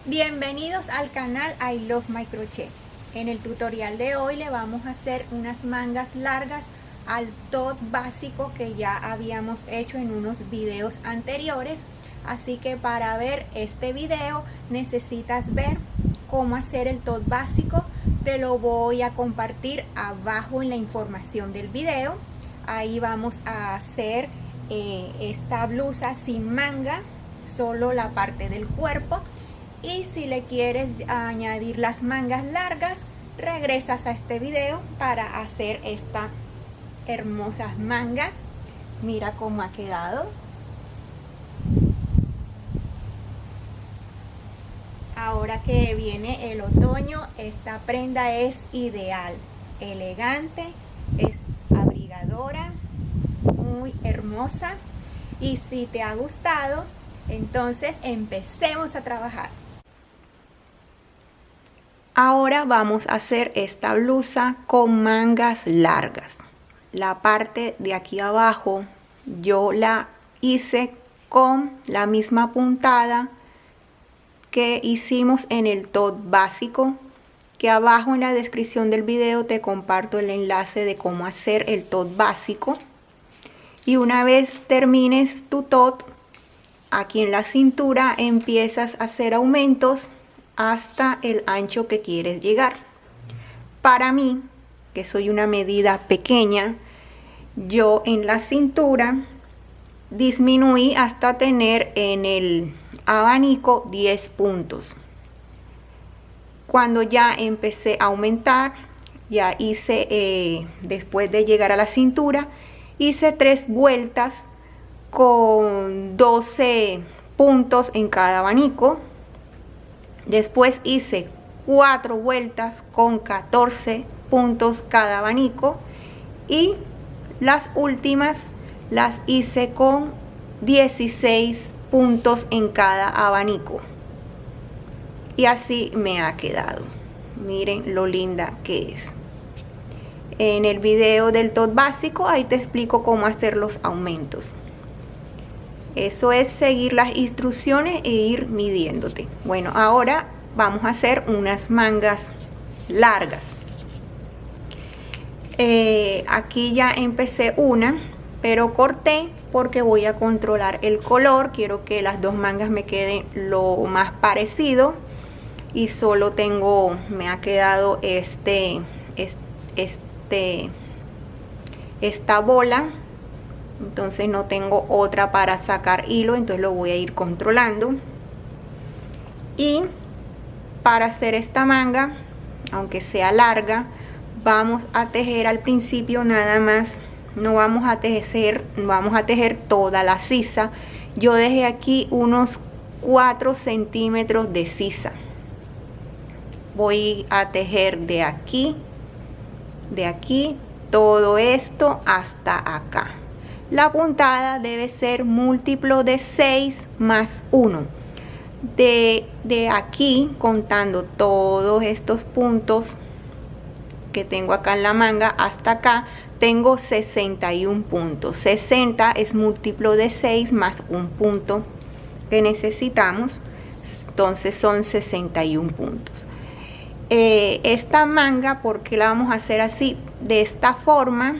Bienvenidos al canal I Love My Crochet. En el tutorial de hoy le vamos a hacer unas mangas largas al top básico que ya habíamos hecho en unos videos anteriores. Así que para ver este video necesitas ver cómo hacer el top básico. Te lo voy a compartir abajo en la información del video. Ahí vamos a hacer esta blusa sin manga, solo la parte del cuerpo. Y si le quieres añadir las mangas largas, regresas a este video para hacer estas hermosas mangas. Mira cómo ha quedado. Ahora que viene el otoño, esta prenda es ideal, elegante, es abrigadora, muy hermosa. Y si te ha gustado, entonces empecemos a trabajar. Ahora vamos a hacer esta blusa con mangas largas. La parte de aquí abajo yo la hice con la misma puntada que hicimos en el top básico, que abajo en la descripción del video te comparto el enlace de cómo hacer el top básico. Y una vez termines tu top, aquí en la cintura empiezas a hacer aumentos hasta el ancho que quieres llegar. Para mí, que soy una medida pequeña, yo en la cintura disminuí hasta tener en el abanico 10 puntos. Cuando ya empecé a aumentar, ya hice, después de llegar a la cintura, hice 3 vueltas con 12 puntos en cada abanico. Después hice 4 vueltas con 14 puntos cada abanico y las últimas las hice con 16 puntos en cada abanico. Y así me ha quedado. Miren lo linda que es. En el video del top básico ahí te explico cómo hacer los aumentos. Eso es seguir las instrucciones e ir midiéndote. Bueno, ahora vamos a hacer unas mangas largas. Aquí ya empecé una, pero corté porque voy a controlar el color. Quiero que las dos mangas me queden lo más parecido. Y solo tengo, me ha quedado esta bola. Entonces no tengo otra para sacar hilo, entonces lo voy a ir controlando. Y para hacer esta manga, aunque sea larga, vamos a tejer al principio nada más, no vamos a tejer toda la sisa. Yo dejé aquí unos 4 centímetros de sisa. Voy a tejer de aquí, todo esto hasta acá. La puntada debe ser múltiplo de 6 más 1. De aquí, contando todos estos puntos que tengo acá en la manga hasta acá, tengo 61 puntos. 60 es múltiplo de 6 más un punto que necesitamos. Entonces son 61 puntos. Esta manga, ¿por qué la vamos a hacer así? De esta forma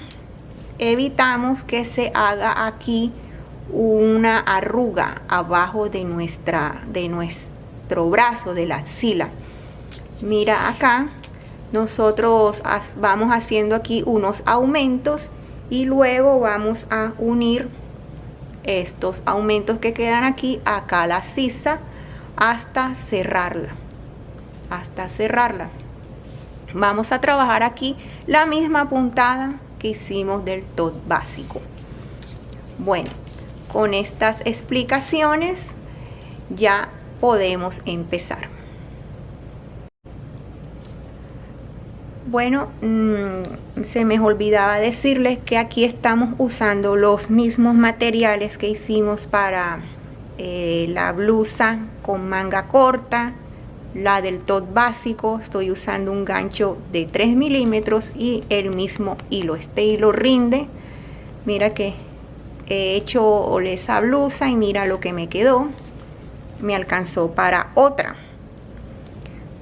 evitamos que se haga aquí una arruga abajo de nuestro brazo, de la axila. Mira acá, nosotros vamos haciendo aquí unos aumentos y luego vamos a unir estos aumentos que quedan aquí, acá la sisa, hasta cerrarla. Vamos a trabajar aquí la misma puntada que hicimos del top básico. Bueno, con estas explicaciones ya podemos empezar. Bueno, se me olvidaba decirles que aquí estamos usando los mismos materiales que hicimos para la blusa con manga corta, la del top básico. Estoy usando un gancho de 3 milímetros y el mismo hilo. Este hilo rinde. Mira que he hecho esa blusa y mira lo que me quedó. Me alcanzó para otra.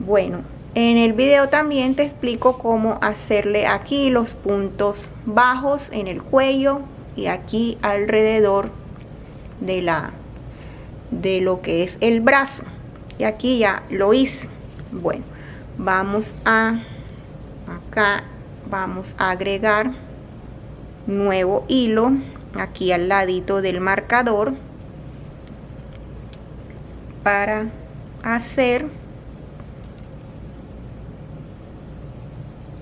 Bueno, en el video también te explico cómo hacerle aquí los puntos bajos en el cuello y aquí alrededor de lo que es el brazo. Y aquí ya lo hice. Bueno, vamos a acá, vamos a agregar nuevo hilo aquí al ladito del marcador para hacer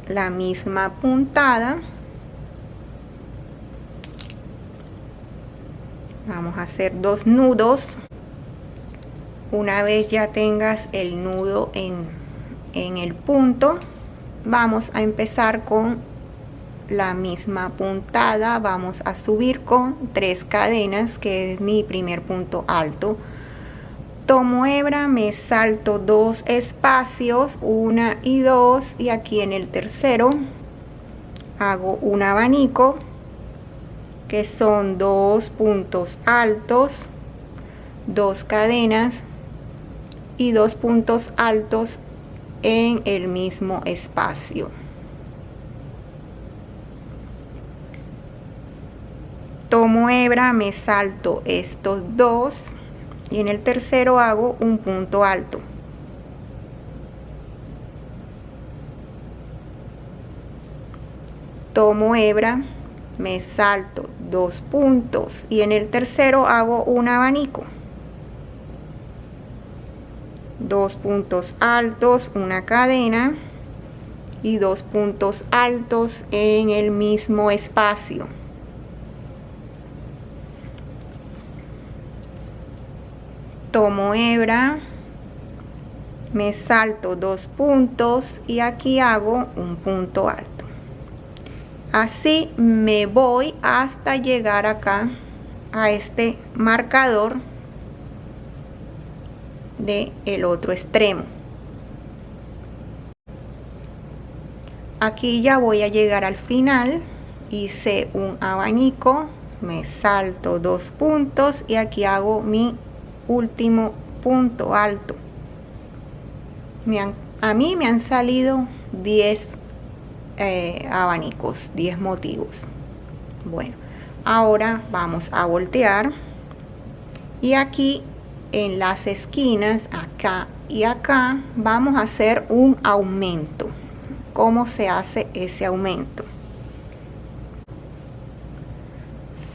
la misma puntada. Vamos a hacer 2 nudos. Una vez ya tengas el nudo en el punto, vamos a empezar con la misma puntada. Vamos a subir con 3 cadenas, que es mi primer punto alto. Tomo hebra, me salto 2 espacios, 1 y 2, y aquí en el tercero hago un abanico, que son 2 puntos altos, 2 cadenas y 2 puntos altos en el mismo espacio. Tomo hebra, me salto estos 2 y en el tercero hago un punto alto. Tomo hebra, me salto 2 puntos y en el tercero hago un abanico. 2 puntos altos, una cadena y 2 puntos altos en el mismo espacio. Tomo hebra, me salto 2 puntos y aquí hago un punto alto. Así me voy hasta llegar acá a este marcador de el otro extremo. Aquí ya voy a llegar al final. Hice un abanico, me salto 2 puntos y aquí hago mi último punto alto. A mí me han salido 10 abanicos, 10 motivos. Bueno, ahora vamos a voltear y aquí en las esquinas, acá y acá, vamos a hacer un aumento. ¿Cómo se hace ese aumento?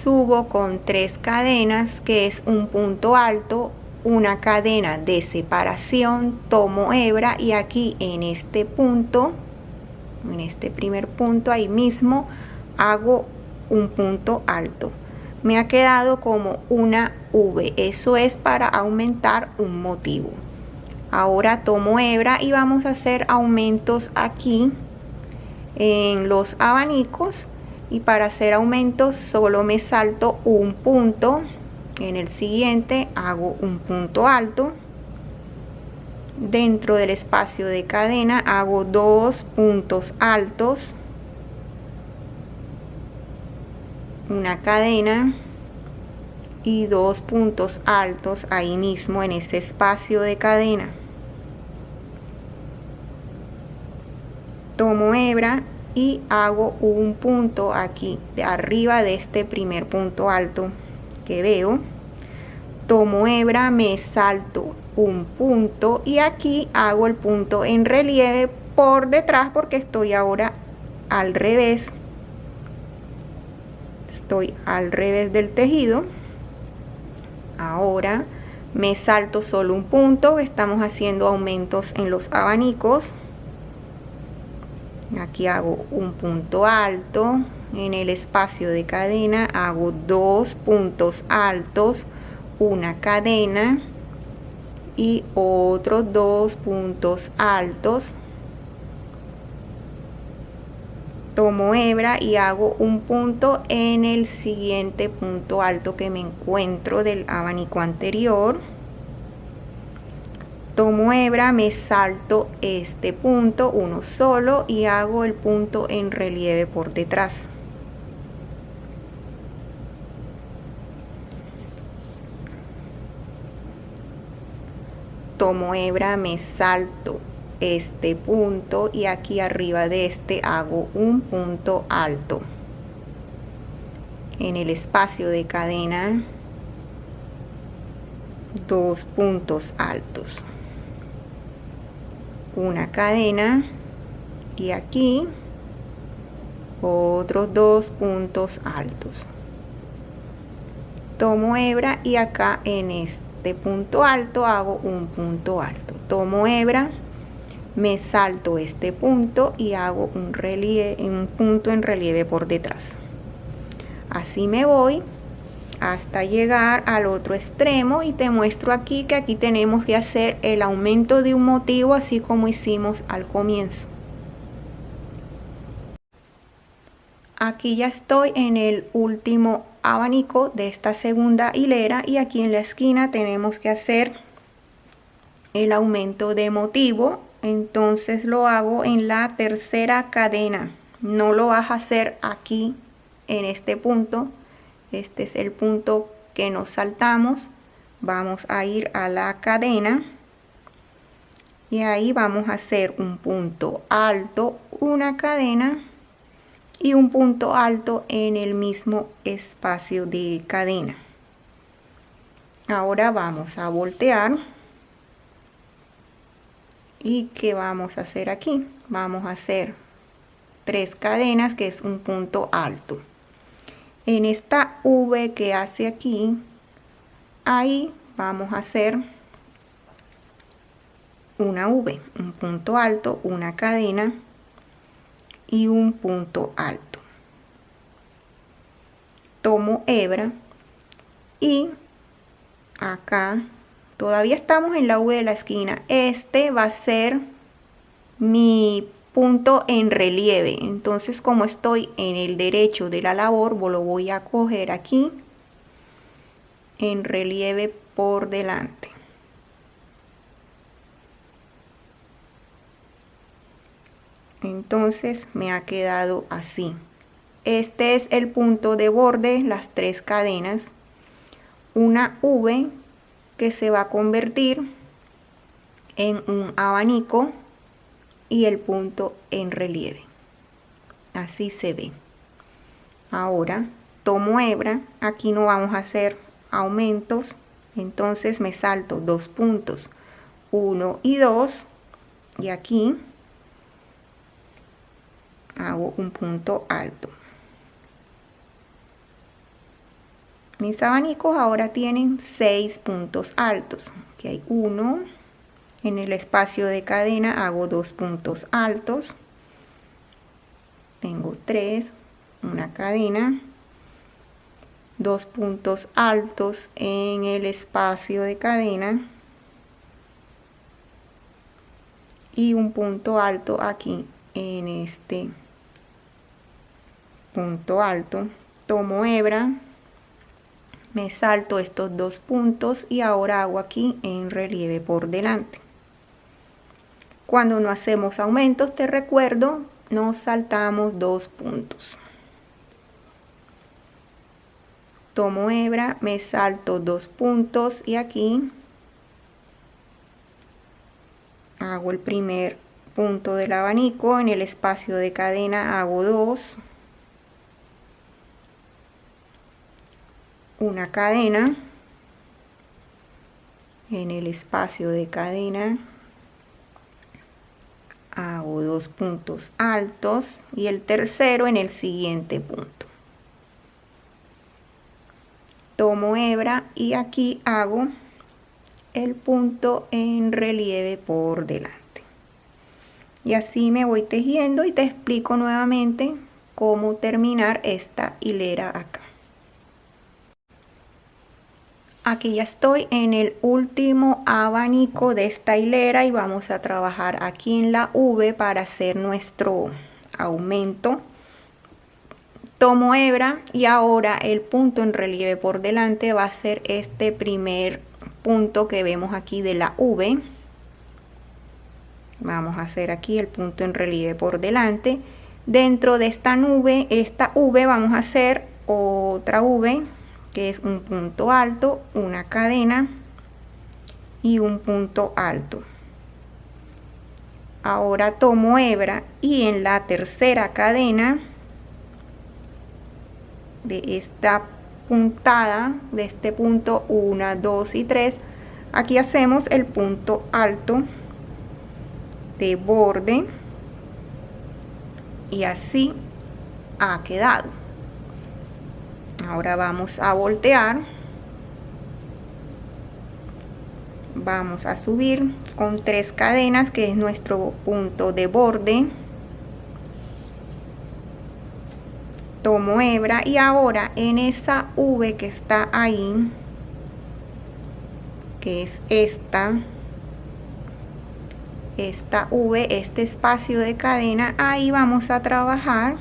Subo con 3 cadenas, que es un punto alto, una cadena de separación, tomo hebra y aquí en este punto, en este primer punto, ahí mismo hago un punto alto. Me ha quedado como una V, eso es para aumentar un motivo. Ahora tomo hebra y vamos a hacer aumentos aquí en los abanicos, y para hacer aumentos solo me salto un punto. En el siguiente hago un punto alto. Dentro del espacio de cadena hago 2 puntos altos, una cadena y 2 puntos altos ahí mismo en ese espacio de cadena. Tomo hebra y hago un punto aquí de arriba de este primer punto alto que veo. Tomo hebra, me salto un punto y aquí hago el punto en relieve por detrás, porque estoy ahora al revés. Estoy al revés del tejido. Ahora me salto solo un punto. Estamos haciendo aumentos en los abanicos. Aquí hago un punto alto. En el espacio de cadena hago 2 puntos altos, una cadena y otros 2 puntos altos. Tomo hebra y hago un punto en el siguiente punto alto que me encuentro del abanico anterior. Tomo hebra, me salto este punto, uno solo, y hago el punto en relieve por detrás. Tomo hebra, me salto este punto y aquí arriba de este hago un punto alto. En el espacio de cadena, 2 puntos altos, una cadena y aquí otros 2 puntos altos. Tomo hebra y acá en este punto alto hago un punto alto. Tomo hebra, me salto este punto y hago un punto en relieve por detrás. Así me voy hasta llegar al otro extremo y te muestro aquí que aquí tenemos que hacer el aumento de un motivo así como hicimos al comienzo. Aquí ya estoy en el último abanico de esta segunda hilera y aquí en la esquina tenemos que hacer el aumento de motivo. Entonces lo hago en la tercera cadena. No lo vas a hacer aquí en este punto. Este es el punto que nos saltamos. Vamos a ir a la cadena y ahí vamos a hacer un punto alto, una cadena y un punto alto en el mismo espacio de cadena. Ahora vamos a voltear. ¿Y qué vamos a hacer aquí? Vamos a hacer 3 cadenas, que es un punto alto. En esta V que hace aquí, ahí vamos a hacer una V, un punto alto, una cadena y un punto alto. Tomo hebra y acá todavía estamos en la V de la esquina. Este va a ser mi punto en relieve. Entonces, como estoy en el derecho de la labor, lo voy a coger aquí en relieve por delante. Entonces me ha quedado así. Este es el punto de borde, las 3 cadenas, una V que se va a convertir en un abanico y el punto en relieve. Así se ve. Ahora tomo hebra, aquí no vamos a hacer aumentos, entonces me salto 2 puntos, 1 y 2, y aquí hago un punto alto. Mis abanicos ahora tienen 6 puntos altos. Aquí hay 1. En el espacio de cadena hago 2 puntos altos. Tengo 3, una cadena, 2 puntos altos en el espacio de cadena y un punto alto aquí en este punto alto. Tomo hebra, me salto estos 2 puntos y ahora hago aquí en relieve por delante. Cuando no hacemos aumentos, te recuerdo, nos saltamos 2 puntos. Tomo hebra, me salto 2 puntos y aquí hago el primer punto del abanico. En el espacio de cadena hago 2, una cadena, en el espacio de cadena hago 2 puntos altos y el tercero en el siguiente punto. Tomo hebra y aquí hago el punto en relieve por delante. Y así me voy tejiendo y te explico nuevamente cómo terminar esta hilera acá. Aquí ya estoy en el último abanico de esta hilera y vamos a trabajar aquí en la V para hacer nuestro aumento. Tomo hebra y ahora el punto en relieve por delante va a ser este primer punto que vemos aquí de la V. Vamos a hacer aquí el punto en relieve por delante. Dentro de esta nube, esta V, vamos a hacer otra V, que es un punto alto, una cadena y un punto alto. Ahora tomo hebra y en la tercera cadena de esta puntada, de este punto 1, 2 y 3, aquí hacemos el punto alto de borde y así ha quedado. Ahora vamos a voltear, vamos a subir con 3 cadenas, que es nuestro punto de borde. Tomo hebra y ahora en esa V que está ahí, que es esta V, este espacio de cadena, ahí vamos a trabajar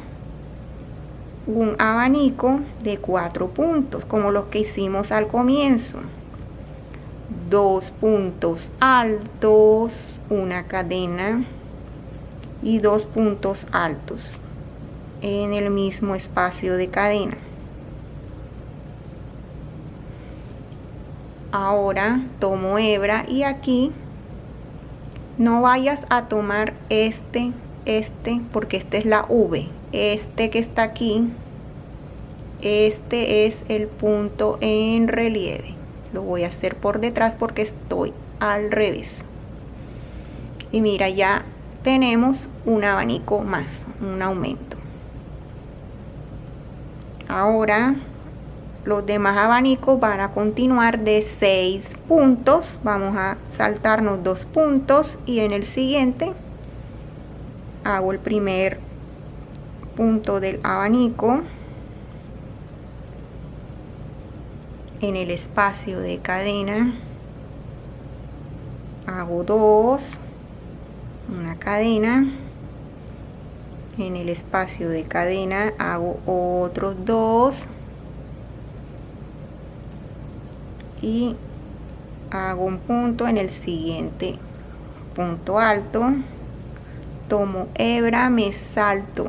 un abanico de 4 puntos, como los que hicimos al comienzo. 2 puntos altos, una cadena y 2 puntos altos en el mismo espacio de cadena. Ahora tomo hebra y aquí no vayas a tomar este porque este es la V, este que está aquí, este es el punto en relieve. Lo voy a hacer por detrás porque estoy al revés. Y mira, ya tenemos un abanico más, un aumento. Ahora los demás abanicos van a continuar de 6 puntos. Vamos a saltarnos 2 puntos y en el siguiente hago el primer punto del abanico en el espacio de cadena, hago 2, una cadena, en el espacio de cadena hago otros 2 y hago un punto en el siguiente punto alto. Tomo hebra, me salto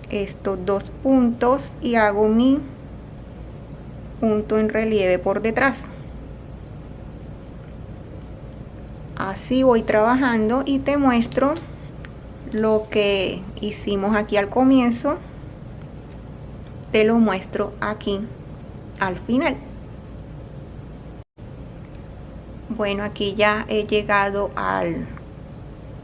estos 2 puntos y hago mi punto en relieve por detrás. Así voy trabajando y te muestro lo que hicimos aquí al comienzo, te lo muestro aquí al final. Bueno, aquí ya he llegado al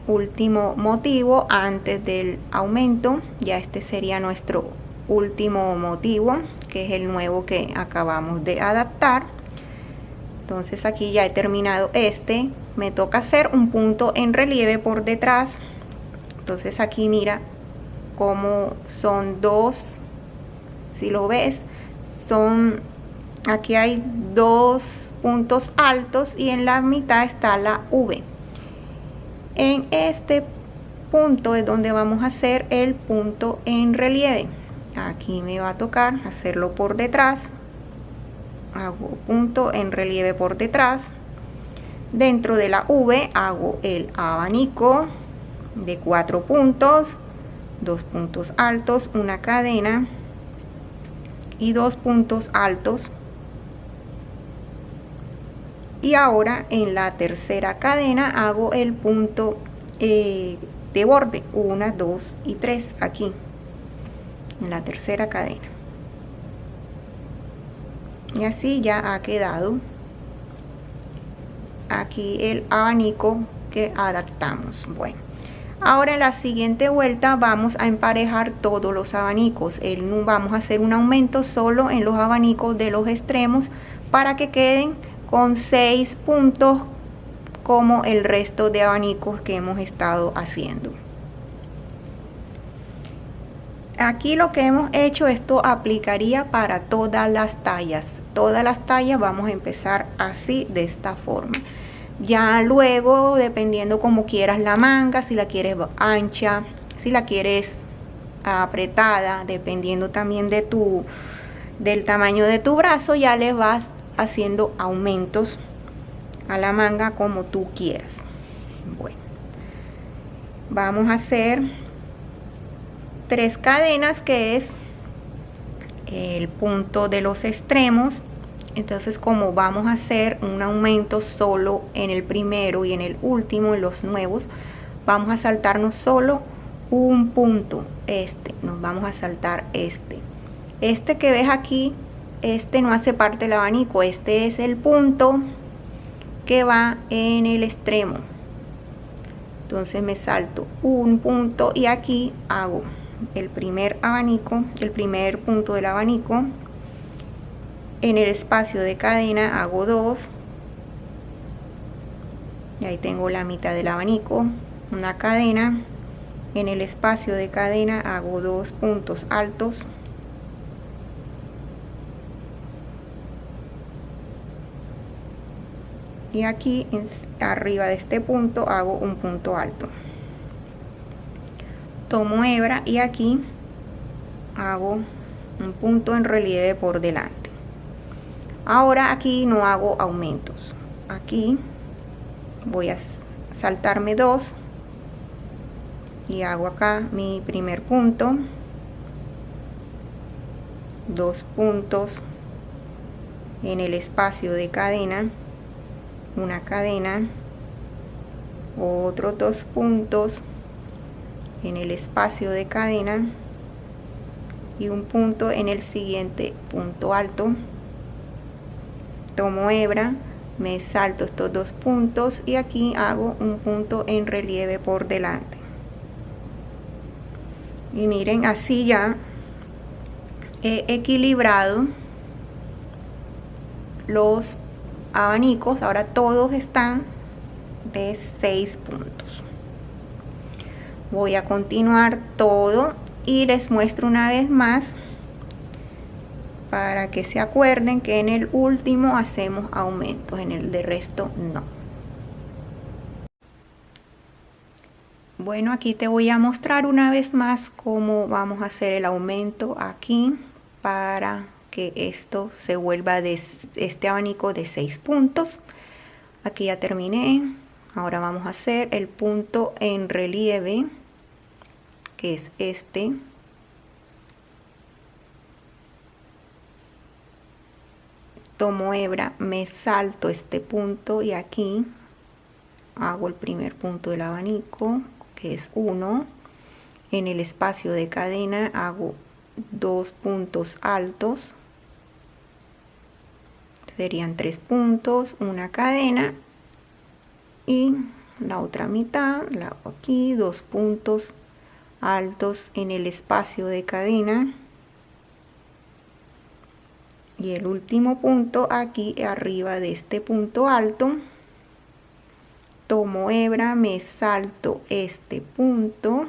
último motivo antes del aumento. Ya este sería nuestro último motivo, que es el nuevo que acabamos de adaptar. Entonces aquí ya he terminado este, me toca hacer un punto en relieve por detrás. Entonces aquí mira cómo son 2, si lo ves, aquí hay 2 puntos altos y en la mitad está la V. En este punto es donde vamos a hacer el punto en relieve. Aquí me va a tocar hacerlo por detrás. Hago punto en relieve por detrás. Dentro de la V hago el abanico de 4 puntos, 2 puntos altos, una cadena y 2 puntos altos. Y ahora en la tercera cadena hago el punto de borde, 1, 2 y 3 aquí en la tercera cadena. Y así ya ha quedado aquí el abanico que adaptamos. Bueno, ahora en la siguiente vuelta vamos a emparejar todos los abanicos. Vamos a hacer un aumento solo en los abanicos de los extremos para que queden con 6 puntos como el resto de abanicos que hemos estado haciendo. Aquí lo que hemos hecho, esto aplicaría para todas las tallas. Todas las tallas vamos a empezar así, de esta forma. Ya luego, dependiendo como quieras la manga, si la quieres ancha, si la quieres apretada, dependiendo también del tamaño de tu brazo, ya le vas haciendo aumentos a la manga como tú quieras. Bueno, vamos a hacer 3 cadenas, que es el punto de los extremos. Entonces, como vamos a hacer un aumento solo en el primero y en el último, en los nuevos, vamos a saltarnos solo un punto. Nos vamos a saltar este que ves aquí. No hace parte del abanico, este es el punto que va en el extremo. Entonces me salto un punto y aquí hago el primer abanico, el primer punto del abanico. En el espacio de cadena hago 2 y ahí tengo la mitad del abanico, una cadena. En el espacio de cadena hago 2 puntos altos. Y aquí arriba de este punto hago un punto alto. Tomo hebra y aquí hago un punto en relieve por delante. Ahora aquí no hago aumentos. Aquí voy a saltarme 2 y hago acá mi primer punto, 2 puntos en el espacio de cadena, una cadena, otros 2 puntos en el espacio de cadena y un punto en el siguiente punto alto. Tomo hebra, me salto estos 2 puntos y aquí hago un punto en relieve por delante. Y miren, así ya he equilibrado los abanicos. Ahora todos están de 6 puntos. Voy a continuar todo y les muestro una vez más para que se acuerden que en el último hacemos aumentos, en el de resto no. Bueno, aquí te voy a mostrar una vez más cómo vamos a hacer el aumento aquí para que esto se vuelva de este abanico de 6 puntos. Aquí ya terminé. Ahora vamos a hacer el punto en relieve, que es este. Tomo hebra, me salto este punto y aquí hago el primer punto del abanico, que es 1. En el espacio de cadena hago 2 puntos altos, serían 3 puntos, una cadena y la otra mitad la hago aquí, 2 puntos altos en el espacio de cadena y el último punto aquí arriba de este punto alto. Tomo hebra, me salto este punto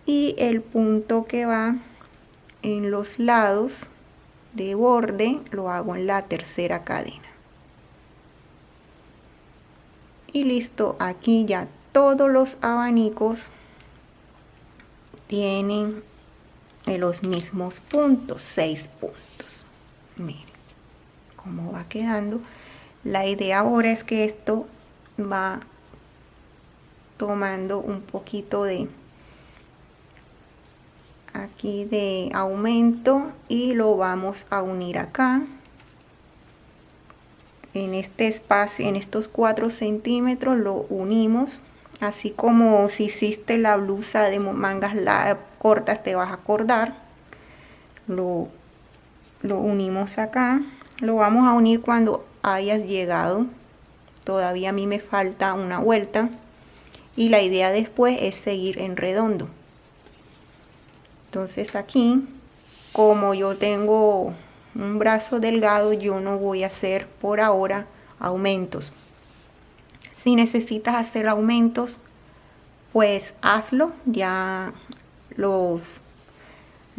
y el punto que va en los lados de borde lo hago en la tercera cadena. Y listo, aquí ya todos los abanicos tienen los mismos puntos, 6 puntos. Miren cómo va quedando. La idea ahora es que esto va tomando un poquito de aquí de aumento y lo vamos a unir acá en este espacio, en estos 4 centímetros lo unimos, así como si hiciste la blusa de mangas cortas te vas a acordar. Lo unimos acá, lo vamos a unir cuando hayas llegado. Todavía a mí me falta una vuelta y la idea después es seguir en redondo. Entonces aquí, como yo tengo un brazo delgado, yo no voy a hacer por ahora aumentos. Si necesitas hacer aumentos, pues hazlo. Ya los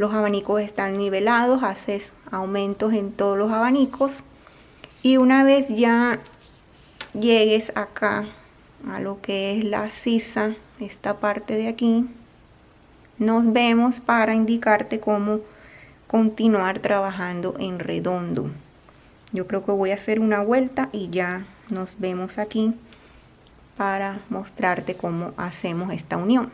abanicos están nivelados, haces aumentos en todos los abanicos y una vez ya llegues acá a lo que es la sisa, esta parte de aquí, nos vemos para indicarte cómo continuar trabajando en redondo. Yo creo que voy a hacer una vuelta y ya nos vemos aquí para mostrarte cómo hacemos esta unión.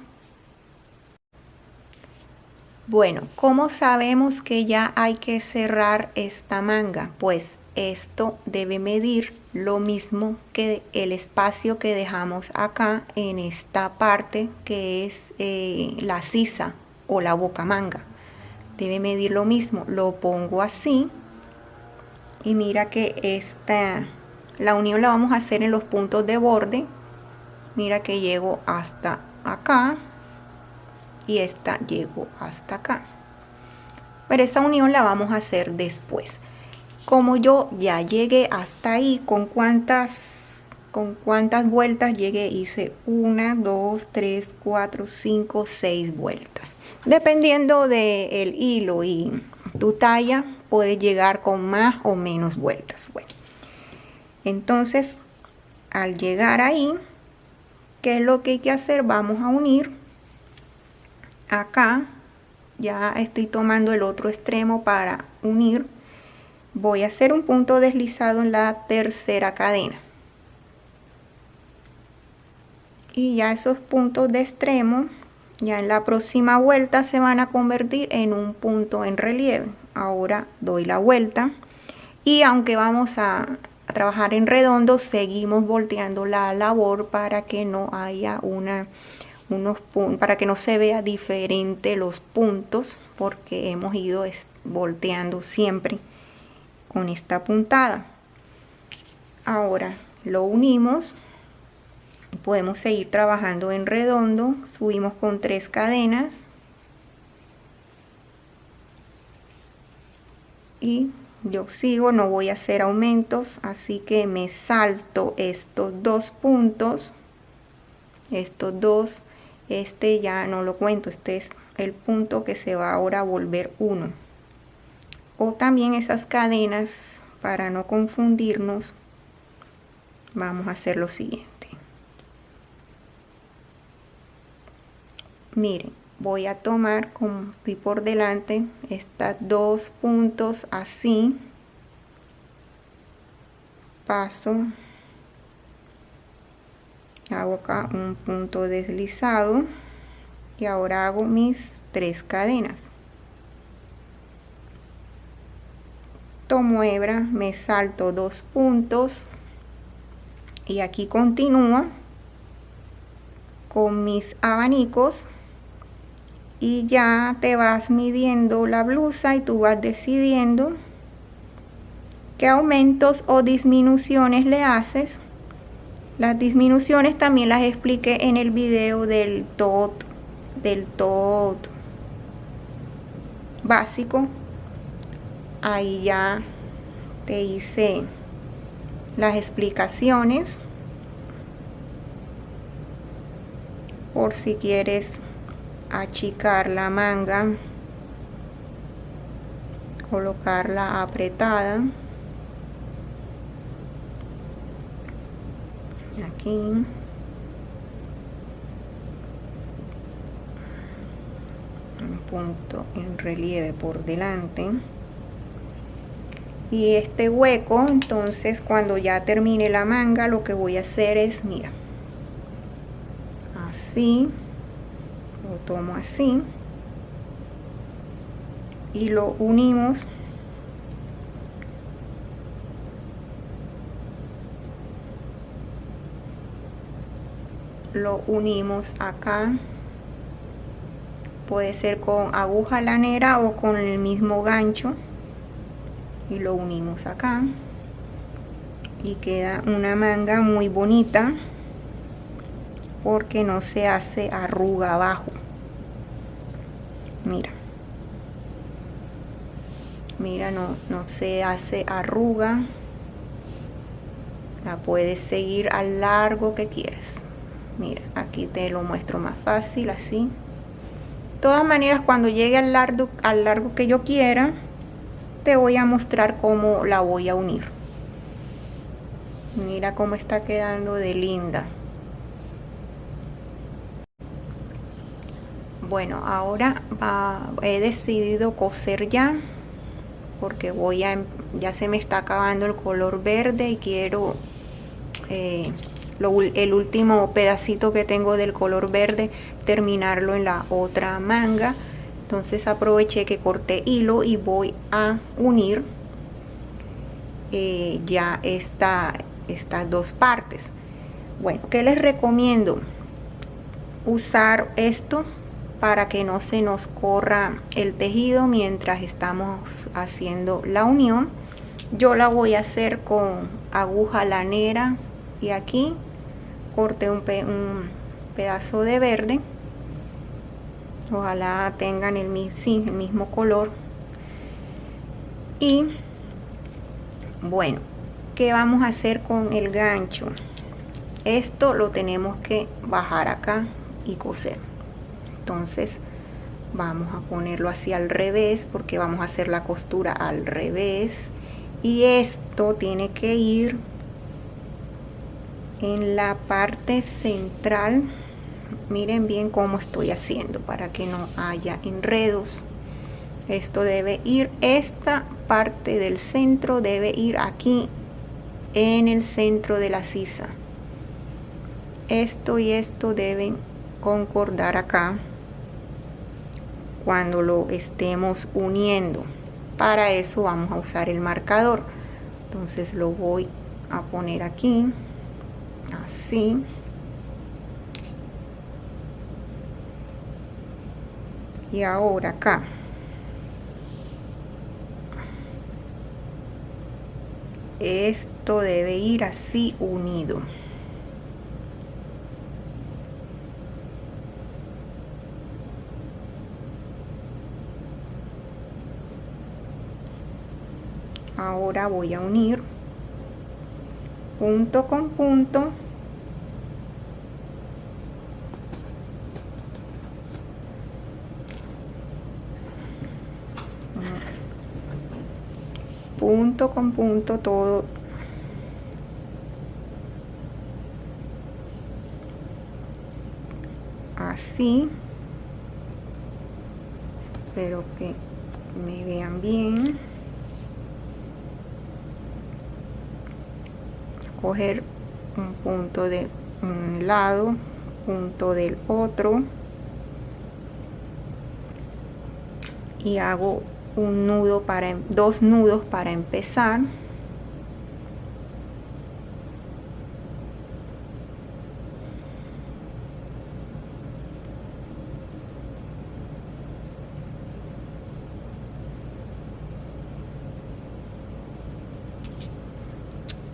Bueno, ¿cómo sabemos que ya hay que cerrar esta manga? Pues esto debe medir lo mismo que el espacio que dejamos acá en esta parte que es la sisa o la bocamanga. Debe medir lo mismo. Lo pongo así y mira que la unión la vamos a hacer en los puntos de borde. Mira que llego hasta acá y esta llego hasta acá, pero esa unión la vamos a hacer después. Como yo ya llegué hasta ahí, ¿con cuántas vueltas llegué? Hice 1, 2, 3, 4, 5, 6 vueltas. Dependiendo del hilo y tu talla, puedes llegar con más o menos vueltas. Bueno, entonces al llegar ahí, ¿qué es lo que hay que hacer? Vamos a unir acá. Ya estoy tomando el otro extremo para unir. Voy a hacer un punto deslizado en la tercera cadena. Y ya esos puntos de extremo, ya en la próxima vuelta se van a convertir en un punto en relieve. Ahora doy la vuelta. Y aunque vamos a trabajar en redondo, seguimos volteando la labor para que no haya para que no se vea diferente los puntos, porque hemos ido volteando siempre con esta puntada. Ahora lo unimos, podemos seguir trabajando en redondo. Subimos con 3 cadenas y yo sigo, no voy a hacer aumentos, así que me salto estos 2 puntos, estos 2. Este ya no lo cuento, este es el punto que se va ahora a volver 1. O también esas cadenas, para no confundirnos, vamos a hacer lo siguiente. Miren, voy a tomar, como estoy por delante, estos 2 puntos así. Paso. Hago acá un punto deslizado y ahora hago mis 3 cadenas. Tomo hebra, me salto 2 puntos y aquí continúo con mis abanicos y ya te vas midiendo la blusa y tú vas decidiendo qué aumentos o disminuciones le haces. Las disminuciones también las expliqué en el video del tot básico. Ahí ya te hice las explicaciones por si quieres achicar la manga, colocarla apretada. Aquí un punto en relieve por delante y este hueco. Entonces cuando ya termine la manga, lo que voy a hacer es, mira, así lo tomo así y lo unimos acá. Puede ser con aguja lanera o con el mismo gancho y lo unimos acá y queda una manga muy bonita porque no se hace arruga abajo. Mira, no se hace arruga. La puedes seguir al largo que quieres. Mira, aquí te lo muestro más fácil, así. De todas maneras, cuando llegue al largo que yo quiera, te voy a mostrar cómo la voy a unir. Mira cómo está quedando de linda. Bueno, ahora he decidido coser ya, porque ya se me está acabando el color verde y quiero el último pedacito que tengo del color verde terminarlo en la otra manga. Entonces aproveché que corté hilo y voy a unir ya estas dos partes. Bueno, ¿qué les recomiendo? Usar esto para que no se nos corra el tejido mientras estamos haciendo la unión. Yo la voy a hacer con aguja lanera y aquí corté un pedazo de verde. Ojalá tengan el mismo color. Y bueno, ¿qué vamos a hacer con el gancho? Esto lo tenemos que bajar acá y coser. Entonces vamos a ponerlo así al revés, porque vamos a hacer la costura al revés, y esto tiene que ir en la parte central. Miren bien cómo estoy haciendo para que no haya enredos. Esto debe ir, esta parte del centro debe ir aquí en el centro de la sisa. Esto y esto deben concordar acá cuando lo estemos uniendo. Para eso vamos a usar el marcador. Entonces lo voy a poner aquí, así. Y ahora acá. Esto debe ir así unido. Ahora voy a unir punto con punto. Punto con punto todo. Así. Espero que me vean bien. Coger un punto de un lado, punto del otro, y hago un nudo dos nudos para empezar.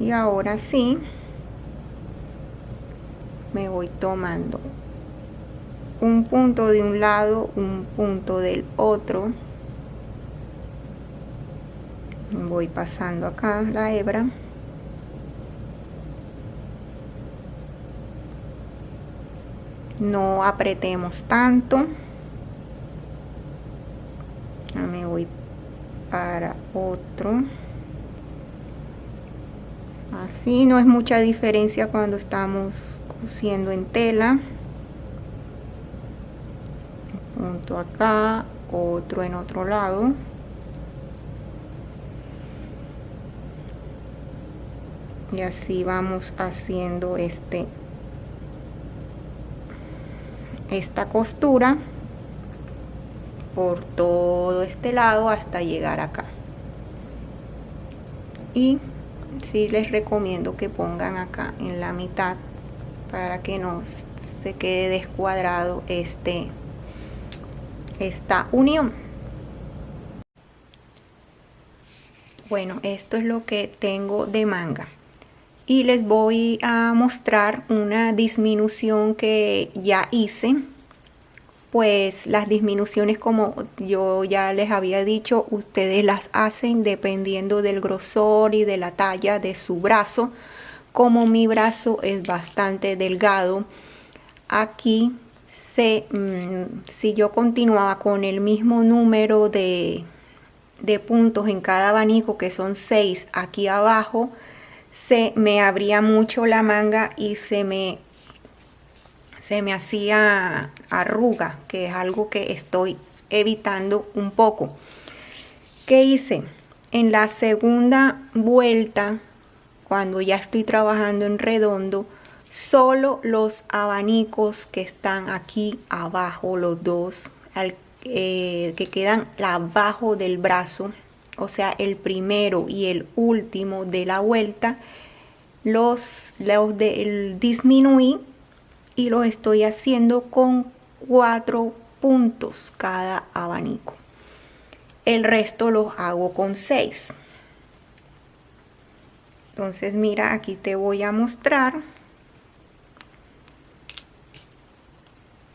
Y ahora sí, me voy tomando un punto de un lado, un punto del otro. Voy pasando acá la hebra. No apretemos tanto. Ya me voy para otro. Así no es mucha diferencia cuando estamos cosiendo en tela. Un punto acá, otro en otro lado. Y así vamos haciendo esta costura por todo este lado hasta llegar acá. Y sí les recomiendo que pongan acá en la mitad para que no se quede descuadrado esta unión. Bueno, esto es lo que tengo de manga. Y les voy a mostrar una disminución que ya hice. Pues las disminuciones, como yo ya les había dicho, ustedes las hacen dependiendo del grosor y de la talla de su brazo. Como mi brazo es bastante delgado, aquí si yo continuaba con el mismo número de puntos en cada abanico, que son 6 aquí abajo, se me abría mucho la manga y se me hacía arruga, que es algo que estoy evitando un poco. ¿Qué hice? En la segunda vuelta, cuando ya estoy trabajando en redondo, solo los abanicos que están aquí abajo, los dos que quedan abajo del brazo, o sea, el primero y el último de la vuelta, del disminuí y los estoy haciendo con 4 puntos cada abanico. El resto los hago con 6. Entonces mira, aquí te voy a mostrar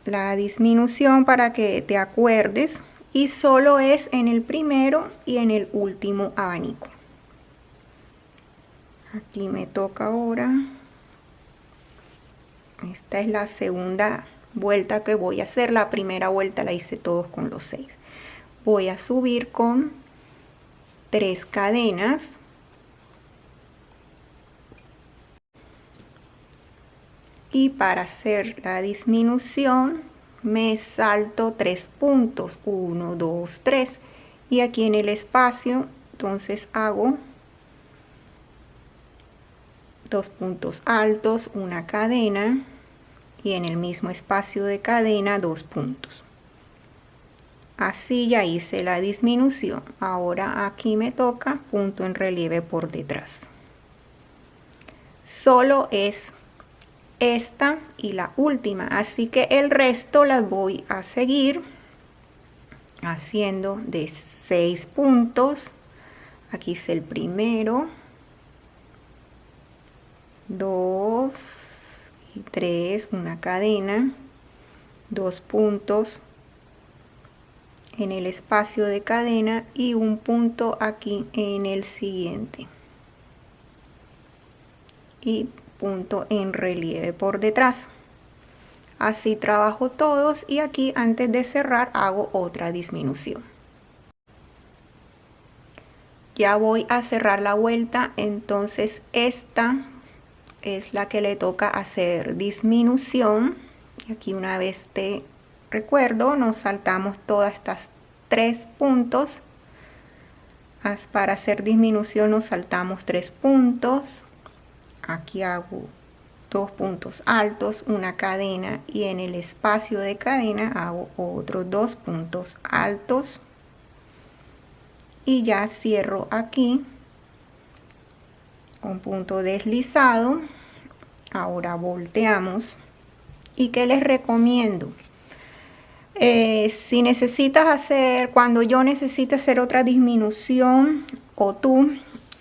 la disminución para que te acuerdes, y solo es en el primero y en el último abanico. Aquí me toca ahora, esta es la segunda vuelta que voy a hacer. La primera vuelta la hice todos con los 6. Voy a subir con 3 cadenas y para hacer la disminución me salto 3 puntos, 1, 2, 3, y aquí en el espacio entonces hago 2 puntos altos, una cadena, y en el mismo espacio de cadena 2 puntos. Así ya hice la disminución. Ahora aquí me toca punto en relieve por detrás. Solo es esta y la última, así que el resto las voy a seguir haciendo de 6 puntos. Aquí hice el primero, 2 y 3, una cadena, 2 puntos en el espacio de cadena y un punto aquí en el siguiente, y punto en relieve por detrás. Así trabajo todos, y aquí antes de cerrar hago otra disminución. Ya voy a cerrar la vuelta, entonces esta es la que le toca hacer disminución. Y aquí, una vez te recuerdo, nos saltamos todas estas 3 puntos. Para hacer disminución nos saltamos 3 puntos. Aquí hago 2 puntos altos, una cadena, y en el espacio de cadena hago otros 2 puntos altos y ya cierro aquí con punto deslizado. Ahora volteamos. ¿Y qué les recomiendo? Si necesitas hacer, cuando yo necesite hacer otra disminución, o tú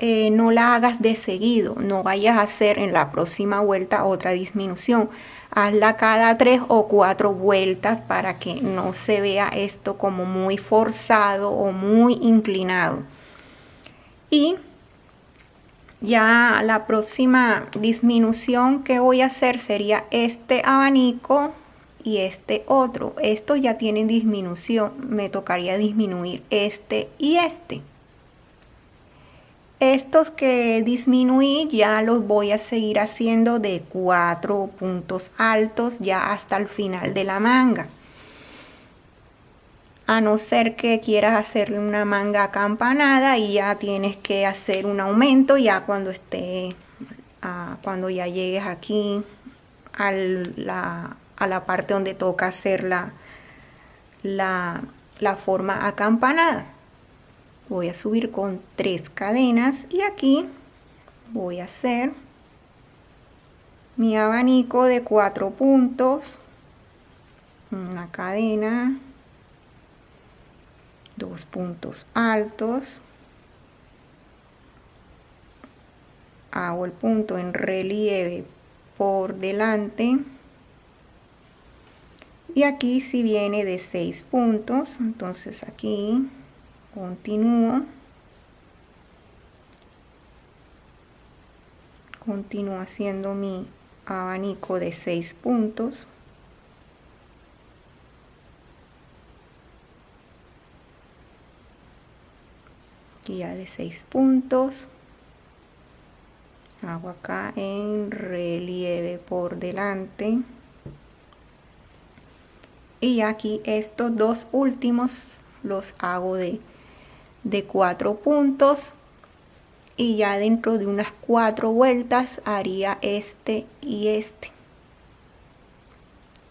no la hagas de seguido, no vayas a hacer en la próxima vuelta otra disminución, hazla cada 3 o 4 vueltas para que no se vea esto como muy forzado o muy inclinado. Y ya la próxima disminución que voy a hacer sería este abanico y este otro. Estos ya tienen disminución, me tocaría disminuir este y este. Estos que disminuí ya los voy a seguir haciendo de 4 puntos altos ya hasta el final de la manga. A no ser que quieras hacer una manga acampanada y ya tienes que hacer un aumento ya cuando cuando ya llegues aquí a la parte donde toca hacer la forma acampanada. Voy a subir con 3 cadenas y aquí voy a hacer mi abanico de 4 puntos, una cadena, 2 puntos altos, hago el punto en relieve por delante, y aquí si viene de 6 puntos, entonces aquí continúo haciendo mi abanico de 6 puntos. Aquí ya de 6 puntos hago acá en relieve por delante, y aquí estos 2 últimos los hago de 4 puntos, y ya dentro de unas 4 vueltas haría este y este,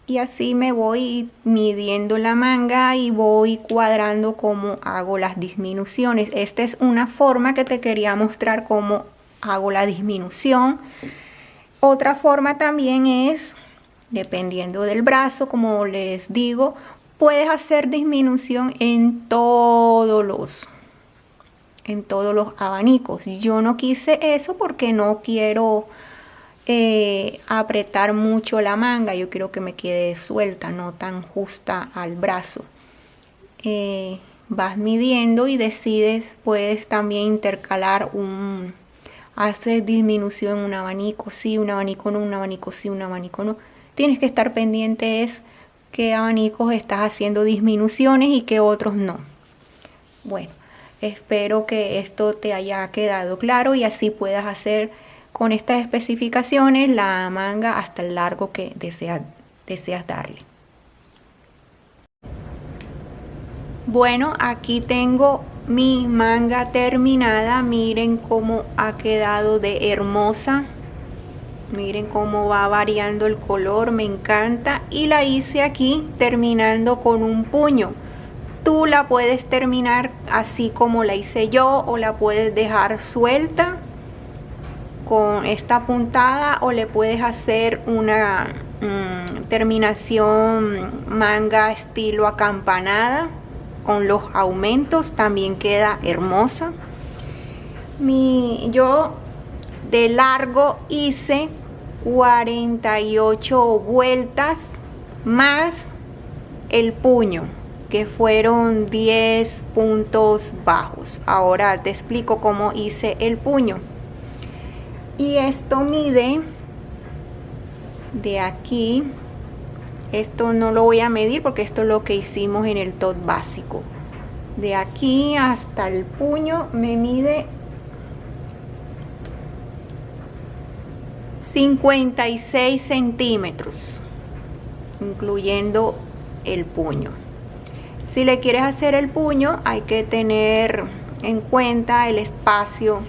y así me voy midiendo la manga y voy cuadrando cómo hago las disminuciones. Esta es una forma que te quería mostrar cómo hago la disminución. Otra forma también es, dependiendo del brazo, como les digo, puedes hacer disminución en todos los abanicos. Yo no quise eso porque no quiero apretar mucho la manga. Yo quiero que me quede suelta, no tan justa al brazo. Vas midiendo y decides, puedes también intercalar haces disminución en un abanico sí, un abanico no, un abanico sí, un abanico no. Tienes que estar pendiente es qué abanicos estás haciendo disminuciones y qué otros no. Bueno, espero que esto te haya quedado claro y así puedas hacer con estas especificaciones la manga hasta el largo que deseas darle. Bueno, aquí tengo mi manga terminada. Miren cómo ha quedado de hermosa. Miren cómo va variando el color, me encanta. Y la hice aquí terminando con un puño. Tú la puedes terminar así como la hice yo, o la puedes dejar suelta con esta puntada, o le puedes hacer una terminación manga estilo acampanada con los aumentos, también queda hermosa. Yo de largo hice 48 vueltas más el puño, que fueron 10 puntos bajos. Ahora te explico cómo hice el puño. Y esto mide de aquí, esto no lo voy a medir porque esto es lo que hicimos en el top básico. De aquí hasta el puño me mide 56 centímetros, incluyendo el puño. Si le quieres hacer el puño, hay que tener en cuenta el espacio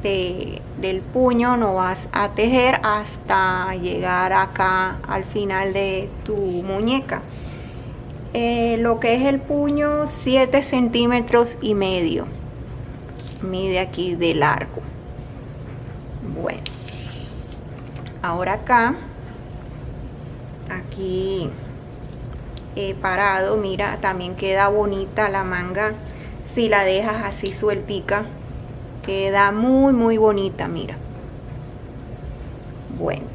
del puño. No vas a tejer hasta llegar acá al final de tu muñeca. Lo que es el puño, 7 centímetros y medio mide aquí de largo. Bueno, ahora aquí he parado. Mira, también queda bonita la manga si la dejas así sueltica, queda muy bonita. Mira, bueno,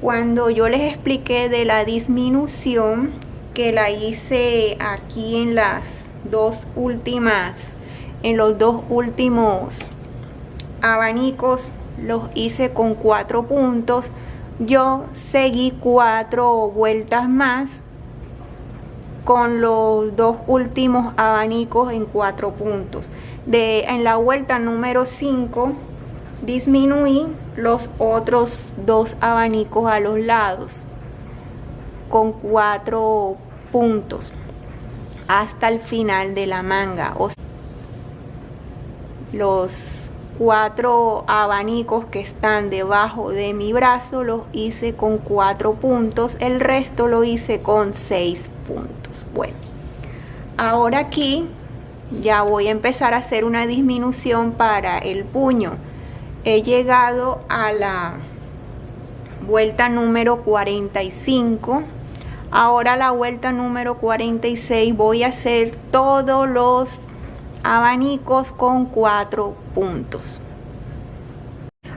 cuando yo les expliqué de la disminución, que la hice aquí en los dos últimos abanicos, los hice con 4 puntos. Yo seguí 4 vueltas más con los dos últimos abanicos en 4 puntos. En la vuelta número 5 disminuí los otros 2 abanicos a los lados con 4 puntos hasta el final de la manga. O sea, los 4 abanicos que están debajo de mi brazo los hice con 4 puntos, el resto lo hice con 6 puntos. Bueno, ahora aquí ya voy a empezar a hacer una disminución para el puño. He llegado a la vuelta número 45. Ahora la vuelta número 46 voy a hacer todos los abanicos con 4 puntos.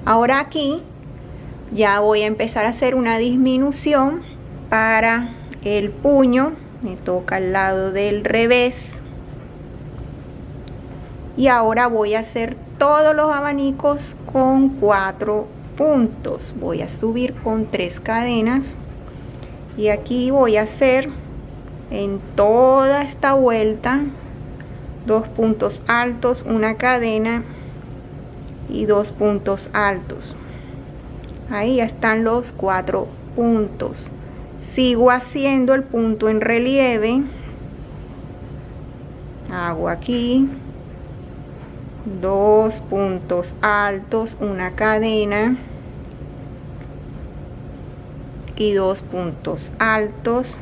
Ahora aquí ya voy a empezar a hacer una disminución para el puño. Me toca al lado del revés. Y ahora voy a hacer todos los abanicos con 4 puntos. Voy a subir con 3 cadenas. Y aquí voy a hacer en toda esta vuelta 2 puntos altos, una cadena y 2 puntos altos. Ahí están los 4 puntos. Sigo haciendo el punto en relieve. Hago aquí 2 puntos altos, una cadena y 2 puntos altos.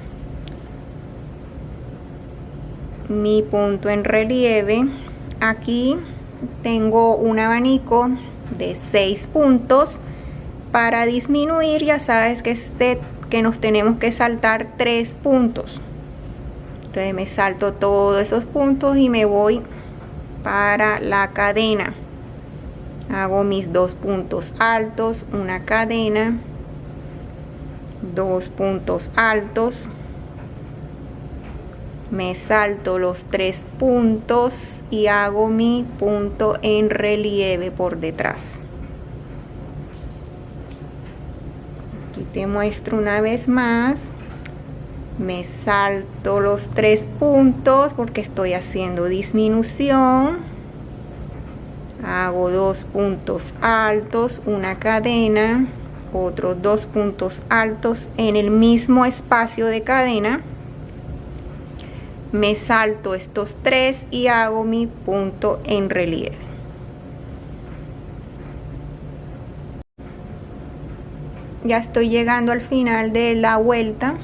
Mi punto en relieve. Aquí tengo un abanico de 6 puntos. Para disminuir ya sabes que nos tenemos que saltar 3 puntos. Entonces me salto todos esos puntos y me voy para la cadena. Hago mis 2 puntos altos, una cadena, 2 puntos altos, me salto los 3 puntos y hago mi punto en relieve por detrás. Aquí te muestro una vez más. Me salto los 3 puntos porque estoy haciendo disminución. Hago 2 puntos altos, una cadena, otros 2 puntos altos en el mismo espacio de cadena. Me salto estos 3 y hago mi punto en relieve. Ya estoy llegando al final de la vuelta.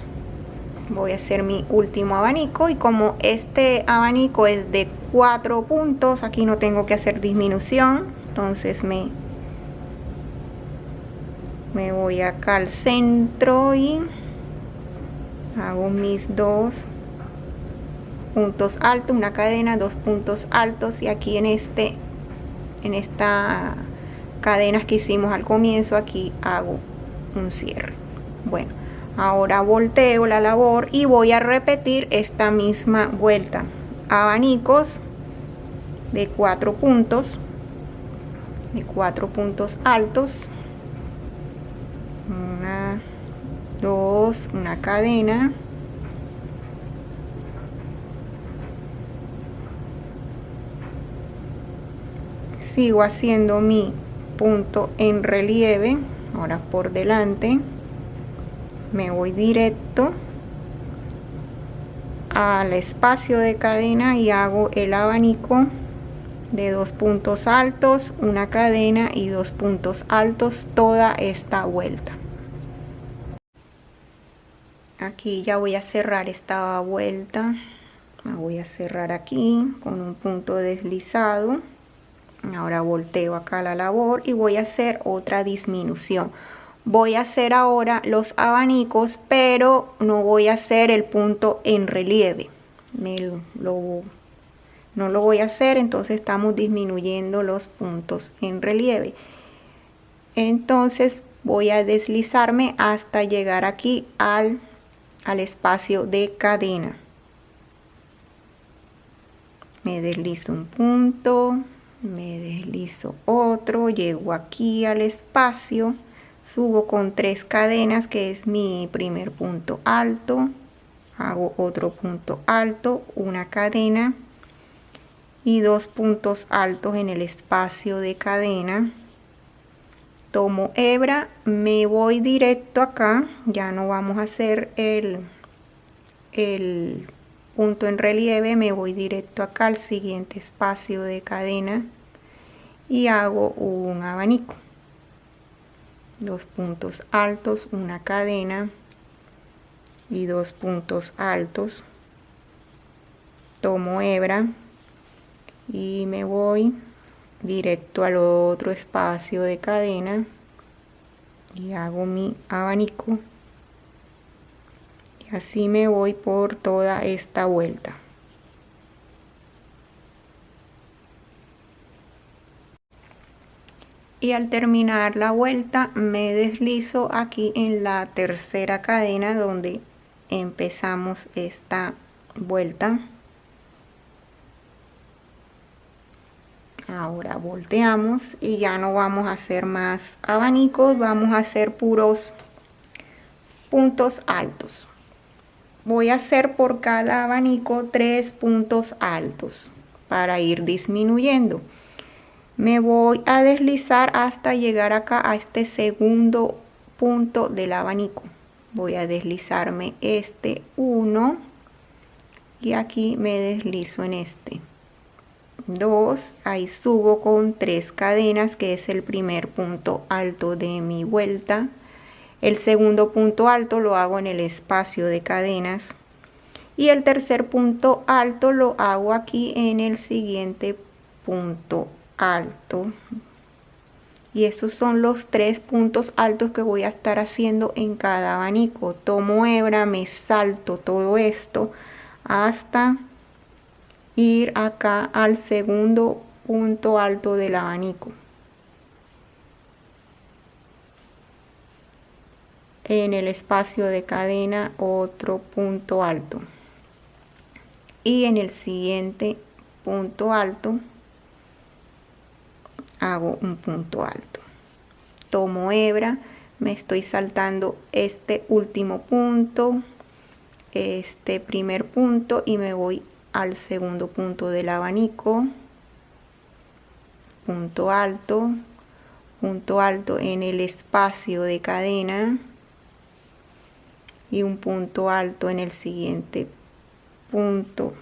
Voy a hacer mi último abanico y como este abanico es de 4 puntos, aquí no tengo que hacer disminución. Entonces me voy acá al centro y hago mis 2 puntos altos, una cadena, 2 puntos altos, y aquí en esta cadenas que hicimos al comienzo, aquí hago un cierre. Bueno, ahora volteo la labor y voy a repetir esta misma vuelta. Abanicos de 4 puntos, altos, 1, 2, una cadena, sigo haciendo mi punto en relieve. Ahora por delante me voy directo al espacio de cadena y hago el abanico de 2 puntos altos, una cadena y 2 puntos altos toda esta vuelta. Aquí ya voy a cerrar esta vuelta. La voy a cerrar aquí con un punto deslizado. Ahora volteo acá la labor y voy a hacer otra disminución. Voy a hacer ahora los abanicos, pero no voy a hacer el punto en relieve. No lo voy a hacer, entonces estamos disminuyendo los puntos en relieve. Entonces voy a deslizarme hasta llegar aquí al espacio de cadena. Me deslizo un punto, me deslizo otro, llego aquí al espacio, subo con 3 cadenas, que es mi primer punto alto, hago otro punto alto, una cadena y 2 puntos altos en el espacio de cadena. Tomo hebra, me voy directo acá, ya no vamos a hacer el punto en relieve, me voy directo acá al siguiente espacio de cadena y hago un abanico, 2 puntos altos, una cadena y 2 puntos altos. Tomo hebra y me voy directo al otro espacio de cadena y hago mi abanico, y así me voy por toda esta vuelta. Y al terminar la vuelta me deslizo aquí en la tercera cadena donde empezamos esta vuelta. Ahora volteamos y ya no vamos a hacer más abanicos, vamos a hacer puros puntos altos. Voy a hacer por cada abanico 3 puntos altos para ir disminuyendo. Me voy a deslizar hasta llegar acá a este segundo punto del abanico. Voy a deslizarme este 1 y aquí me deslizo en este 2, ahí subo con 3 cadenas, que es el primer punto alto de mi vuelta. El segundo punto alto lo hago en el espacio de cadenas y el tercer punto alto lo hago aquí en el siguiente punto alto Y esos son los 3 puntos altos que voy a estar haciendo en cada abanico. Tomo hebra, me salto todo esto hasta ir acá al segundo punto alto del abanico. En el espacio de cadena otro punto alto. Y en el siguiente punto alto hago un punto alto. Tomo hebra, me estoy saltando este último punto, este primer punto y me voy al segundo punto del abanico. Punto alto en el espacio de cadena y un punto alto en el siguiente punto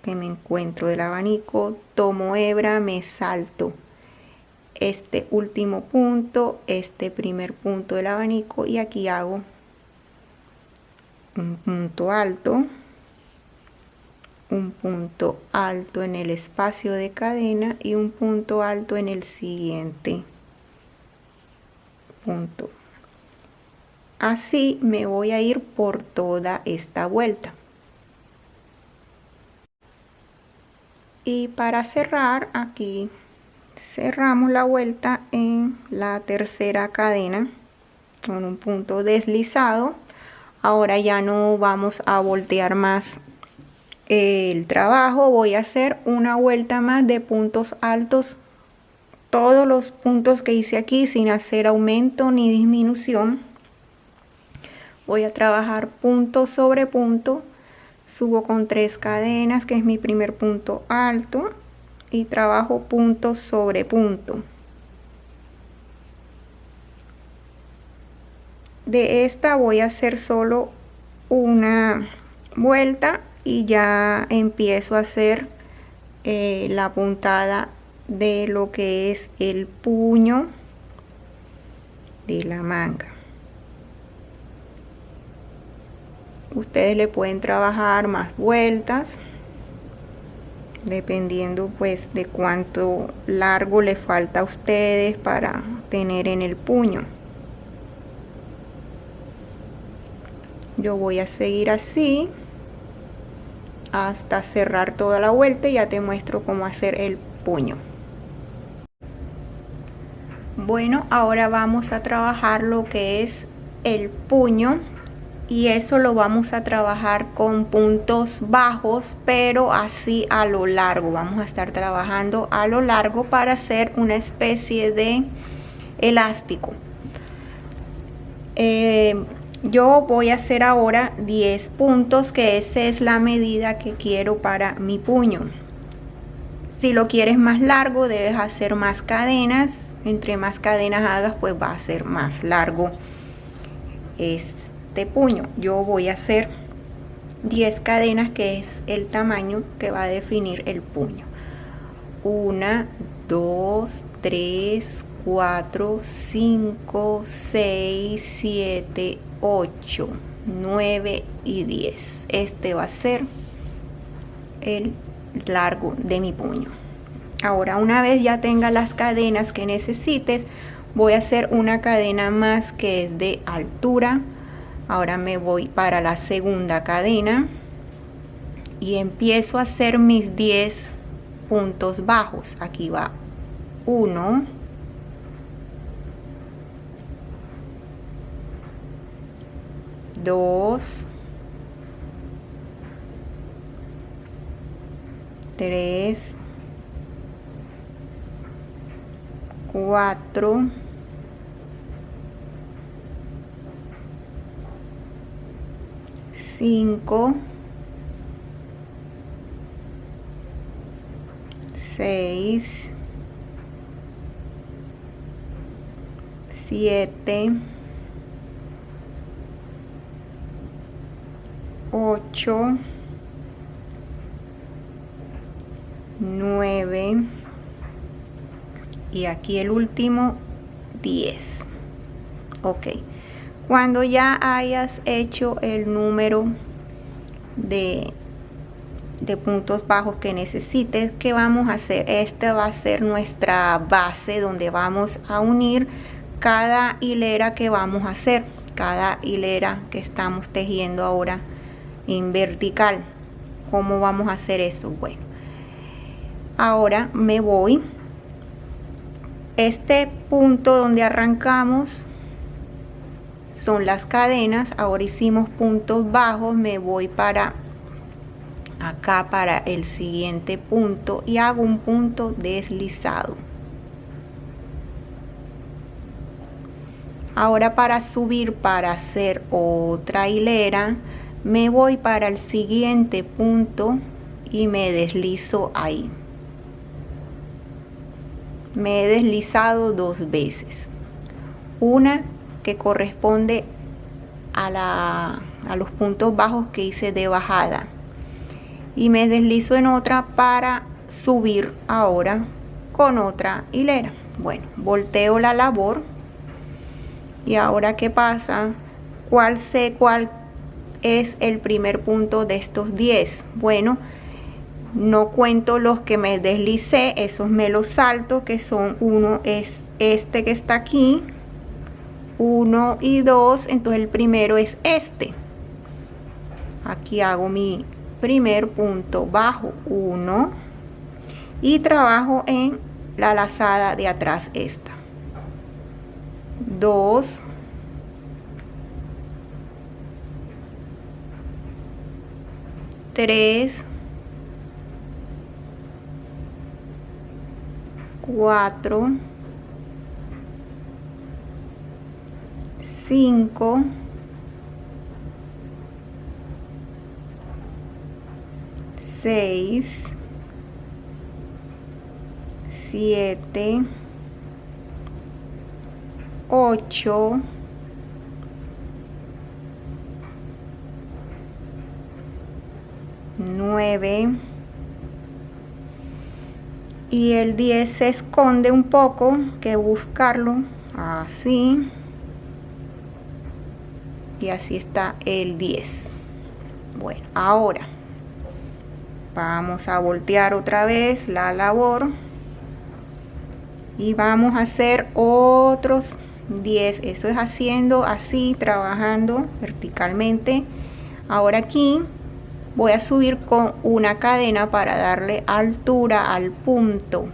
que me encuentro del abanico. Tomo hebra, me salto este último punto, este primer punto del abanico y aquí hago un punto alto en el espacio de cadena y un punto alto en el siguiente punto. Así me voy a ir por toda esta vuelta. Y para cerrar, aquí cerramos la vuelta en la tercera cadena con un punto deslizado. Ahora ya no vamos a voltear más el trabajo. Voy a hacer una vuelta más de puntos altos, todos los puntos que hice aquí sin hacer aumento ni disminución. Voy a trabajar punto sobre punto. Subo con 3 cadenas, que es mi primer punto alto, y trabajo punto sobre punto. De esta voy a hacer solo una vuelta y ya empiezo a hacer la puntada de lo que es el puño de la manga. Ustedes le pueden trabajar más vueltas dependiendo pues de cuánto largo le falta a ustedes para tener en el puño. Yo voy a seguir así hasta cerrar toda la vuelta y ya te muestro cómo hacer el puño. Bueno, ahora vamos a trabajar lo que es el puño. Y eso lo vamos a trabajar con puntos bajos, pero así a lo largo. Vamos a estar trabajando a lo largo para hacer una especie de elástico. Yo voy a hacer ahora 10 puntos, que esa es la medida que quiero para mi puño. Si lo quieres más largo, debes hacer más cadenas. Entre más cadenas hagas, pues va a ser más largo este puño. Yo voy a hacer 10 cadenas, que es el tamaño que va a definir el puño. 1, 2, 3, 4, 5, 6, 7, 8, 9 y 10. Este va a ser el largo de mi puño. Ahora, una vez ya tenga las cadenas que necesites, voy a hacer una cadena más que es de altura. Ahora me voy para la segunda cadena y empiezo a hacer mis 10 puntos bajos. Aquí va 1, 2, 3, 4, 5, 6, 7, 8, 9 y aquí el último 10. Ok, cuando ya hayas hecho el número de de puntos bajos que necesites. ¿Qué vamos a hacer? Esta va a ser nuestra base donde vamos a unir cada hilera que vamos a hacer, cada hilera que estamos tejiendo ahora en vertical. ¿Cómo vamos a hacer esto? Bueno, ahora me voy, este punto donde arrancamos son las cadenas, ahora hicimos puntos bajos, me voy para acá para el siguiente punto y hago un punto deslizado. Ahora para subir, para hacer otra hilera, me voy para el siguiente punto y me deslizo ahí. Me he deslizado 2 veces, una que corresponde a los puntos bajos que hice de bajada, y me deslizo en otra para subir ahora con otra hilera. Bueno, volteo la labor y ahora ¿qué pasa? ¿Cuál es el primer punto de estos 10? Bueno, no cuento los que me deslicé, esos me los salto, que son, uno es este que está aquí, 1 y 2, entonces el primero es este. Aquí hago mi primer punto bajo, 1, y trabajo en la lazada de atrás, esta, 2, 3, 4, 5, 6, 7, 8, 9, y el 10 se esconde un poco, que buscarlo así, y así está el 10. Bueno, ahora vamos a voltear otra vez la labor y vamos a hacer otros 10. Eso es haciendo así, trabajando verticalmente. Ahora aquí voy a subir con una cadena para darle altura al punto,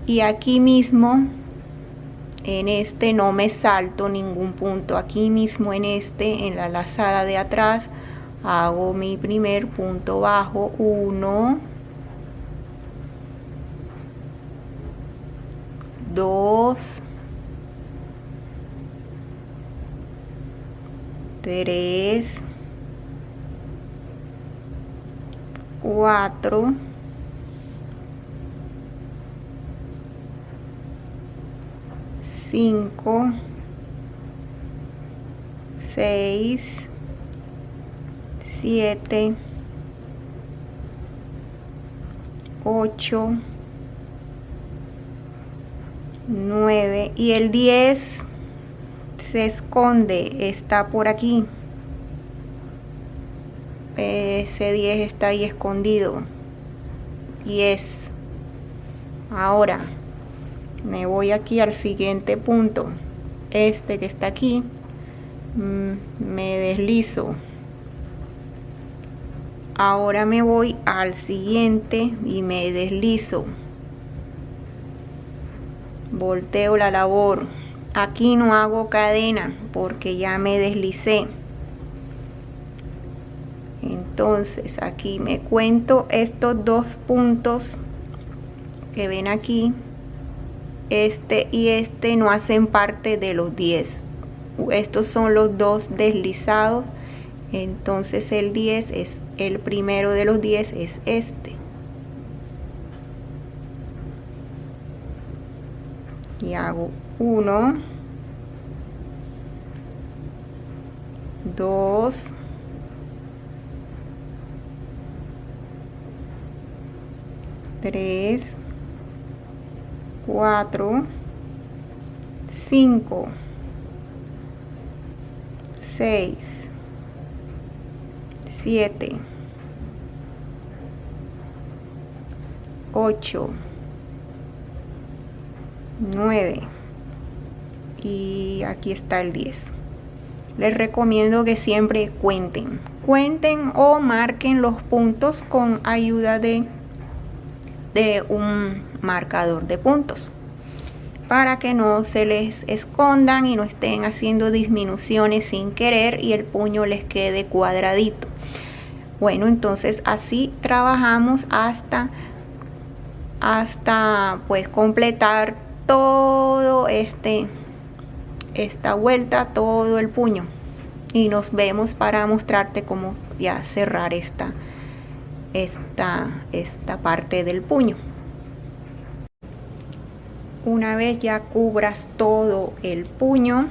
y aquí mismo en este no me salto ningún punto, aquí mismo en este, en la lazada de atrás, hago mi primer punto bajo, 1, 2, 3, 4, 5, 6, 7, 8, 9, y el 10 se esconde, está por aquí. Ese 10 está ahí escondido. 10. Ahora me voy aquí al siguiente punto, este que está aquí, me deslizo. Ahora me voy al siguiente y me deslizo, volteo la labor. Aquí no hago cadena porque ya me deslicé. Entonces aquí me cuento estos 2 puntos que ven aquí, este y este no hacen parte de los 10. Estos son los 2 deslizados, entonces el 10 es el primero de los 10, es este. Y hago 1, 2, 3, 4, 5, 6, 7, 8, 9 y aquí está el 10. Les recomiendo que siempre cuenten o marquen los puntos con ayuda de un marcador de puntos, para que no se les escondan y no estén haciendo disminuciones sin querer y el puño les quede cuadradito. Bueno, entonces así trabajamos hasta pues completar todo esta vuelta, todo el puño, y nos vemos para mostrarte cómo ya cerrar esta parte del puño. Una vez ya cubras todo el puño,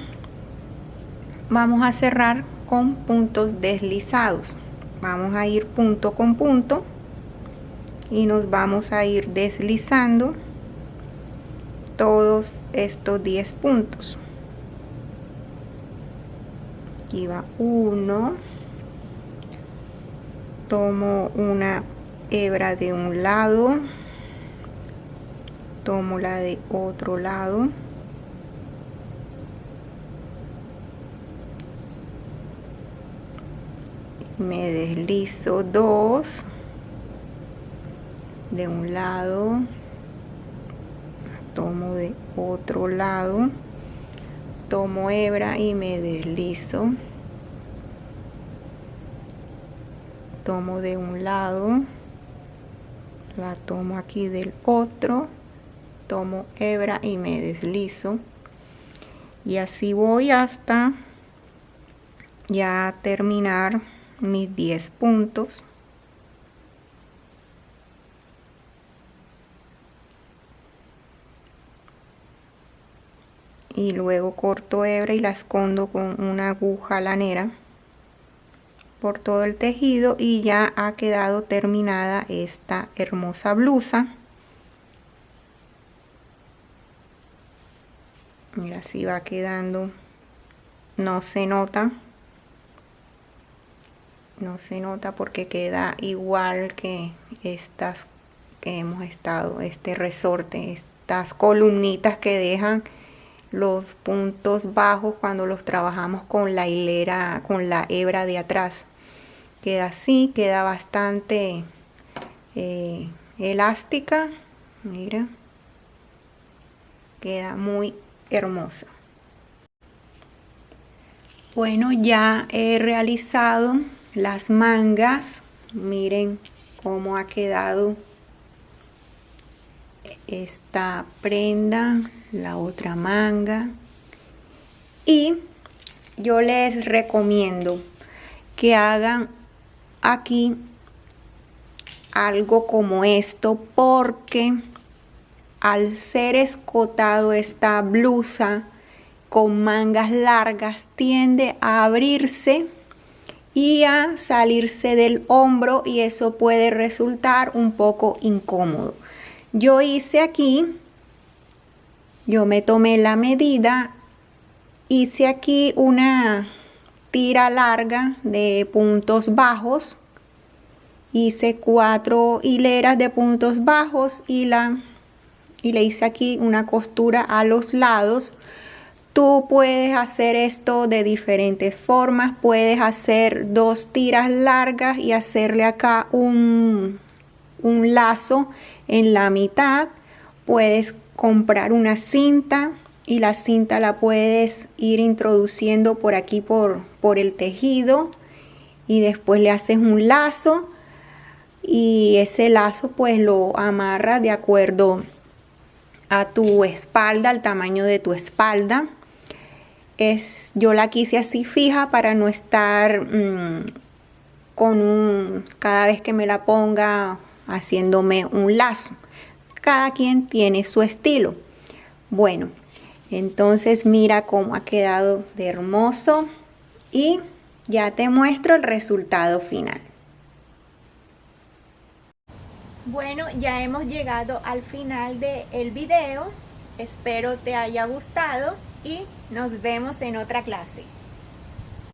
vamos a cerrar con puntos deslizados. Vamos a ir punto con punto y nos vamos a ir deslizando todos estos 10 puntos. Aquí va 1, tomo una hebra de un lado, tomo la de otro lado, me deslizo 2 de un lado, tomo de otro lado, tomo hebra y me deslizo, tomo de un lado, la tomo aquí del otro, tomo hebra y me deslizo, y así voy hasta ya terminar mis 10 puntos. Y luego corto hebra y la escondo con una aguja lanera por todo el tejido, y ya ha quedado terminada esta hermosa blusa. Mira, así va quedando. No se nota porque queda igual que estas que hemos estado, este resorte, estas columnitas que dejan los puntos bajos cuando los trabajamos con la hilera, con la hebra de atrás. Queda así, queda bastante elástica. Mira, queda muy hermosa. Bueno, ya he realizado las mangas. Miren cómo ha quedado esta prenda, la otra manga, y yo les recomiendo que hagan aquí algo como esto, porque al ser escotado esta blusa con mangas largas tiende a abrirse y a salirse del hombro, y eso puede resultar un poco incómodo. Yo hice aquí, yo me tomé la medida, hice aquí una tira larga de puntos bajos, hice 4 hileras de puntos bajos y le hice aquí una costura a los lados. Tú puedes hacer esto de diferentes formas. Puedes hacer 2 tiras largas y hacerle acá un lazo en la mitad. Puedes comprar una cinta y la cinta la puedes ir introduciendo por aquí por el tejido, y después le haces un lazo, y ese lazo pues lo amarras de acuerdo a tu espalda, al tamaño de tu espalda. Yo la quise así fija para no estar cada vez que me la ponga haciéndome un lazo. Cada quien tiene su estilo. Bueno, entonces mira cómo ha quedado de hermoso, y ya te muestro el resultado final. Bueno, ya hemos llegado al final del video. Espero te haya gustado y nos vemos en otra clase.